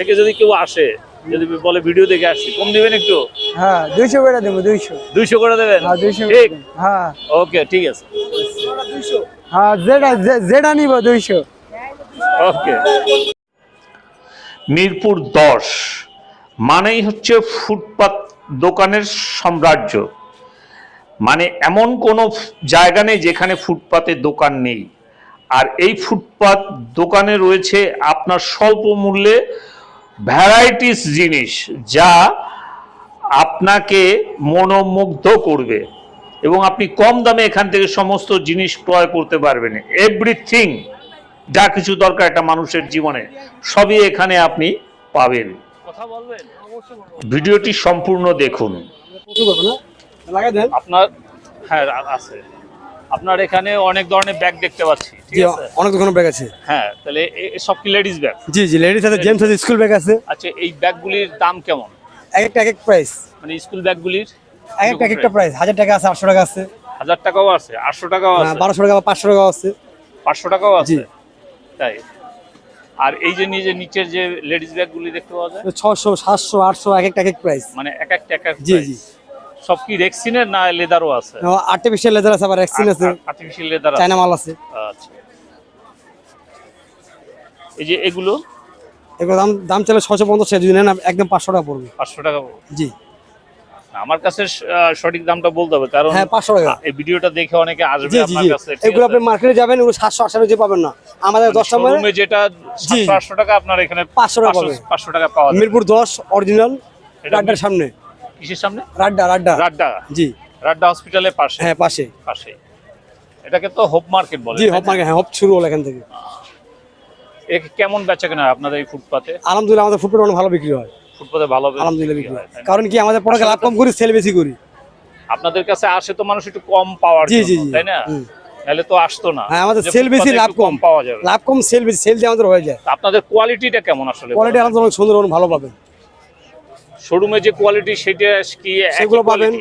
থেকে যদি কেউ আসে, যদি বলে ভিডিও দেখে আসছি, কম দিবেন একটু? হ্যাঁ 200 করে দেবো। 200 করে দেবেন? হ্যাঁ 200 ঠিক। হ্যাঁ ওকে, ঠিক আছে। হ্যাঁ যেটা নিব 200। ওকে। মিরপুর 10 মানেই হচ্ছে ফুটপাত দোকানের সাম্রাজ্য। মানে এমন কোনো জায়গা নেই যেখানে ফুটপাতে দোকান নেই। আর এই ফুটপাত দোকানে রয়েছে আপনার স্বল্প মূল্যে ভ্যারাইটিস জিনিস, যা আপনাকে মনোমুগ্ধ করবে এবং আপনি কম দামে এখান থেকে সমস্ত জিনিস ক্রয় করতে পারবেন। এভরিথিং যা কিছু দরকার একটা মানুষের জীবনে, সবই এখানে আপনি পাবেন। কথা বলবেন? ভিডিওটি সম্পূর্ণ দেখুন। আপনার হ্যাঁ আছে, আপনার এখানে অনেক ধরনের ব্যাগ দেখতে পাচ্ছি। ঠিক আছে, অনেক ধরনের ব্যাগ আছে। হ্যাঁ, তাহলে সব কি লেডিস ব্যাগ? জি জি, লেডিস আছে, জেন্টস আছে, স্কুল ব্যাগ আছে। আচ্ছা, এই ব্যাগগুলির দাম কেমন? এক এক প্রাইস। মানে স্কুল ব্যাগগুলির এক একটা প্রাইস। 1000 টাকা আছে, 800 টাকা আছে। 1000 টাকাও আছে, 800 টাকাও আছে, 1200 টাকা, 500 টাকাও আছে। 500 টাকাও আছে। জি। তাই। আর এই যে নিচের যে লেডিস ব্যাগগুলি দেখতে পাওয়া যায়, 600, 700, 800 এক এক প্রাইস। মানে এক একটা জি জি। সব কি রেক্সিনের না লেদারও আছে? আর্টিফিশিয়াল লেদার আছে, আবার রেক্সিন আছে, আর্টিফিশিয়াল লেদার আছে, চায়না মাল আছে। আচ্ছা, এই যে এগুলো দাম চলে 650 টাকা, যদি নেন একদম 500 টাকা পড়বে। 500 টাকা? জি। আমার কাছে সঠিক দামটা বলতে হবে, কারণ হ্যাঁ 500 টাকা। এই ভিডিওটা দেখে অনেকে আসবে আপনার কাছে। এগুলো আপনি মার্কেটে যাবেন, ওগুলো 700 800 টাকা পাবেন না। আমাদের 10 শোরুমে যেটা 700 800 টাকা, আপনার এখানে 500 টাকা পাবেন। 500 টাকা পাওয়া যায়। মিরপুর 10 অরিজিনাল, রাড্ডার সামনে। কিসের সামনে? রাড্ডা। জি, রাড্ডা হসপিটালের পাশে। হ্যাঁ পাশে। এটাকে তো হোপ মার্কেট বলে। জি, হোপ মার্কেট। হ্যাঁ, হোপ শুরু হলো এখান থেকে। কেমন বেচাকেনা আপনাদের এই ফুটপাতে? আলহামদুলিল্লাহ আমাদের ফুটপাতে অনেক ভালো বিক্রি হয়। ফুটপাতে ভালো আলহামদুলিল্লাহ বিক্রি হয়। কারণ কি আমাদের প্রোডাক্ট লাভ কম করি, সেল বেশি করি। আপনাদের কাছে আসে তো মানুষ একটু কম পাওয়ার জন্য, তাই না? তাহলে তো আসতো না। হ্যাঁ, আমাদের সেল বেশি, লাভ কম পাওয়া যাবে। লাভ কম, সেল বেশি, সেল দিয়ে আমাদের হয়ে যায়। আপনাদের কোয়ালিটিটা কেমন আসলে? কোয়ালিটি আলহামদুলিল্লাহ অনেক সুন্দর, অনেক ভালো পাবেন। শোরুমে যে কোয়ালিটি, সেটা কি সেগুলো পাবেন,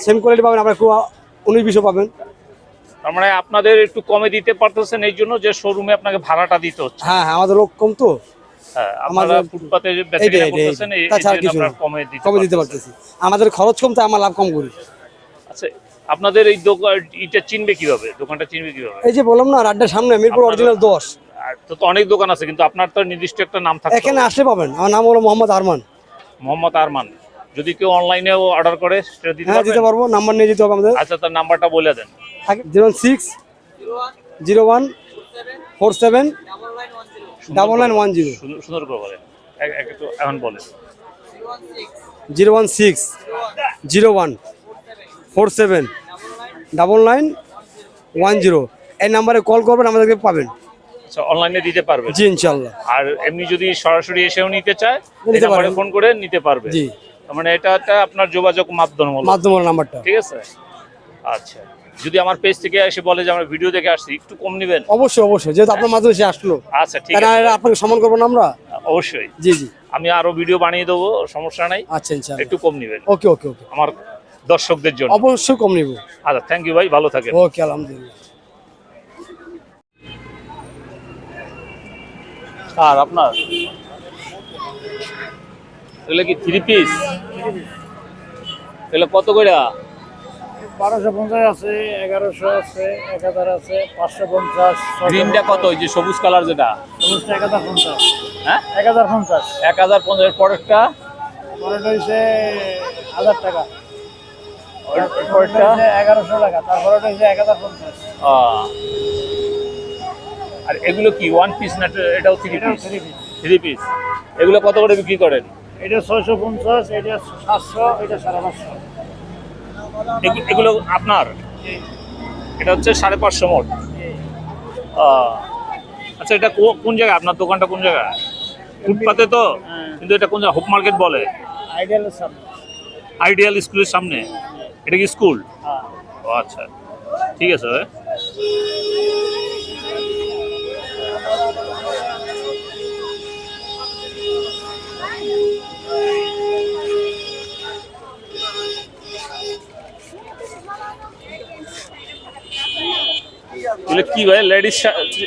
সেম কোয়ালিটি পাবেন। আপনারা 19-20 পাবেন। তার মানে আপনাদের একটু কমে দিতে পারতেছেন এই জন্য যে শোরুমে আপনাকে ভাড়াটা দিতে হচ্ছে। হ্যাঁ হ্যাঁ, আমাদের লোক কম তো। হ্যাঁ, আমাদের ফুটপাতে বেচাকেনা করতেছেন, এই জন্য আমরা কমে দিতে পারতেছি। আমাদের খরচ কম, তাই আমরা লাভ কম করি। আচ্ছা, আপনাদের এই দোকানটা চিনবে কিভাবে? এই যে বললাম না, রাড্ডার সামনে, মিরপুর অরিজিনাল 10। তো অনেক দোকান আছে, কিন্তু আপনার তো নির্দিষ্ট একটা নাম থাকে। এখানে আসলে পাবেন। আমার নাম হলো মোহাম্মদ আরমান। যদি কেউ অনলাইনে অর্ডার করে সেটা দিতে পারবো। নাম্বার নিয়ে যেতে হবে আমাদের। আচ্ছা, তার নাম্বারটা বলে দেন। 0601479910। সুন্দর করে বলেন, একটু এখন বলেন। 01601479910। এই নাম্বারে কল করবেন, আমাদেরকে পাবেন। আচ্ছা, অনলাইনে দিতে পারবে? জি ইনশাআল্লাহ। আর এমনি যদি সরাসরি এসেও নিতে চায়, নিতে পারবে, ফোন করে নিতে পারবে। জি। মানে এটা আপনার যোগাযোগ মাধ্যম নাম্বারটা। ঠিক আছে। আচ্ছা, যদি আমার পেজ থেকে এসে বলে যে আমরা ভিডিও দেখে আসছি, একটু কম নেবেন? অবশ্যই, যেহেতু আপনার মাধ্যমে সে আসলো। আচ্ছা, ঠিক আছে, আপনাকে সম্মান করবো না আমরা? অবশ্যই। জি জি, আমি আরো ভিডিও বানিয়ে দেবো, সমস্যা নাই। আচ্ছা ইনশাআল্লাহ, একটু কম নেবেন। ওকে ওকে ওকে, আমার দর্শকদের জন্য অবশ্যই কম নিব। আচ্ছা, থ্যাংক ইউ ভাই, ভালো থাকেন। ওকে, আলহামদুলিল্লাহ। আর আপনার এগুলো কি 3 পিস? এগুলো কত করে? 1250 আছে, 1100 আছে, 1000 আছে, 550। গ্রিনটা কত? ওই যে সবুজ কালার যেটা, সবুজটা 1050। হ্যাঁ 1050। 1050। পরেরটা হইছে 1000 টাকা। পরেরটা 1100 টাকা। তারপরে হইছে 1050। আর এগুলো কি 1 পিস না? এটাও 3 পিস। এগুলো কত করে বিক্রি করেন? এটা 650, এটা 700, এটা 550। এগুলো আপনার? এটা হচ্ছে 550 মোট। আচ্ছা, এটা কোন জায়গায়? আপনার দোকানটা কোন জায়গায়? ফুটপাতে তো, কিন্তু এটা কোন জায়গায়? হোপ মার্কেট বলে? আইডিয়াল স্কুলের সামনে। এটা কি স্কুল? ও আচ্ছা, ঠিক আছে ভাই। কি ভাই, লেডিস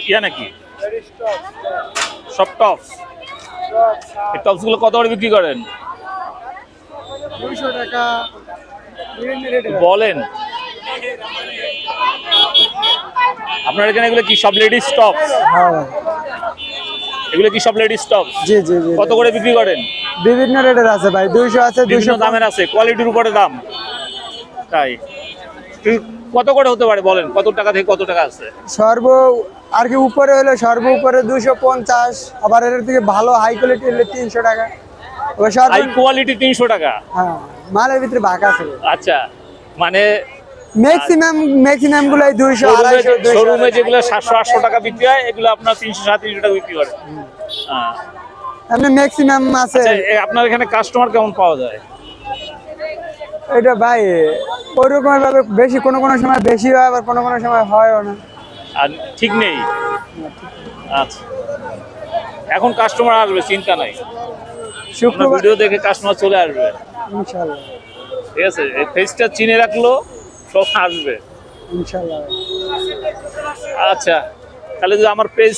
ইয়া নাকি? সব টপস? এই টপস গুলো কত করে বিক্রি করেন 200 টাকা বিভিন্ন রেটে বলেন? আপনার এখানে এগুলো কি সব লেডিস টপ? হ্যাঁ ভাই। এগুলো কি সব লেডিস টপ? জি জি জি কত করে বিক্রি করেন? বিভিন্ন রেটের আছে ভাই 200 আছে বিভিন্ন 200 দামের আছে, কোয়ালিটির উপরে দাম। তাই কত করে হতে পারে বলেন, কত টাকা থেকে কত টাকা আছে? সর্ব আর কি উপরে হলো সর্ব উপরে 250, আবার এর থেকে ভালো হাই কোয়ালিটি হলে 300 টাকা। ওই সর্ব হাই কোয়ালিটি 300 টাকা। হ্যাঁ মালের ভিতরে ভাগ আছে আচ্ছা, মানে ম্যাক্সিমাম গুলাই 200 250 শোরুমে যেগুলো 700-800 টাকা বিক্রি হয়, এগুলো আপনার 300-350 টাকা বিক্রি করে। হ্যাঁ। এমনি ম্যাক্সিমাম আছে। আচ্ছা, আপনার এখানে কাস্টমার কেমন পাওয়া যায়? এটা ভাই ওইরকম ভাবে বেশি কোনো কোনো সময় বেশি হয়, আবার কোনো কোনো সময় হয়ও না। আর ঠিক নেই। আচ্ছা, এখন কাস্টমার আসবে, চিন্তা নাই। শুক্রবার ভিডিও দেখে কাস্টমার চলে আসবে, ইনশাআল্লাহ ঠিক আছে? এই ফেসটা চিনে রাখলো, সব আসবে ইনশাআল্লাহ। আচ্ছা, তাহলে যদি আমার পেজ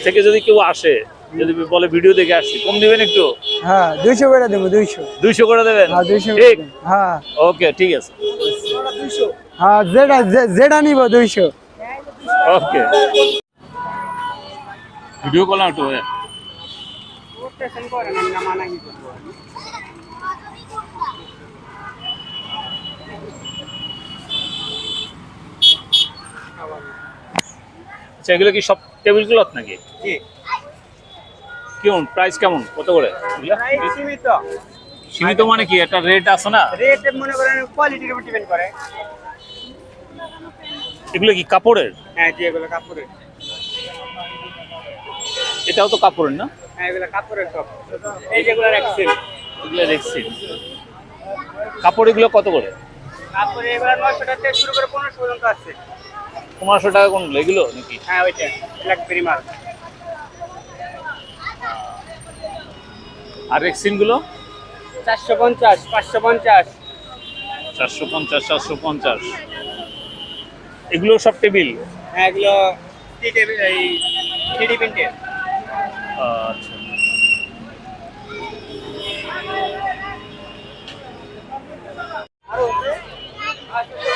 থেকে যদি কেউ আসে, যদি বলে ভিডিও দেখে আসছি, কম দিবেন একটু? হ্যাঁ 200 করে দেবো 200। 200 করে দেবেন? হ্যাঁ 200 ঠিক। হ্যাঁ ওকে, ঠিক আছে। হ্যাঁ যেটা নিব 200। ওকে, ভিডিও করলাম একটু। আচ্ছা, এগুলো কি সব টেবিল ক্লথ নাকি? কেমন প্রাইস, কেমন কত করে এগুলা? সীমিত মানে কি একটা রেট আছে না? রেট মনে করেন কোয়ালিটির উপর ডিপেন্ড করে। এগুলো কি কাপড়ের? হ্যাঁ জি এগুলো কাপড়ের। এটাও তো কাপড়ের না? হ্যাঁ এগুলো কাপড়ের সব। এই যেগুলো রাখছেন এগুলো দেখছি। কাপড় এগুলো কত করে? কাপড় এগুলো 900 টাকা থেকে শুরু করে 1500 পর্যন্ত আছে। 1500 টাকা কোনগুলো এগুলো নাকি? হ্যাঁ ওইটা ব্ল্যাকবেরি মাল। আর রেক্সিন গুলো? 450 550। 450 450। এগুলো সব টেবিল? হ্যাঁ এগুলো টেবিল এই 3D প্রিন্টের। আচ্ছা, আচ্ছা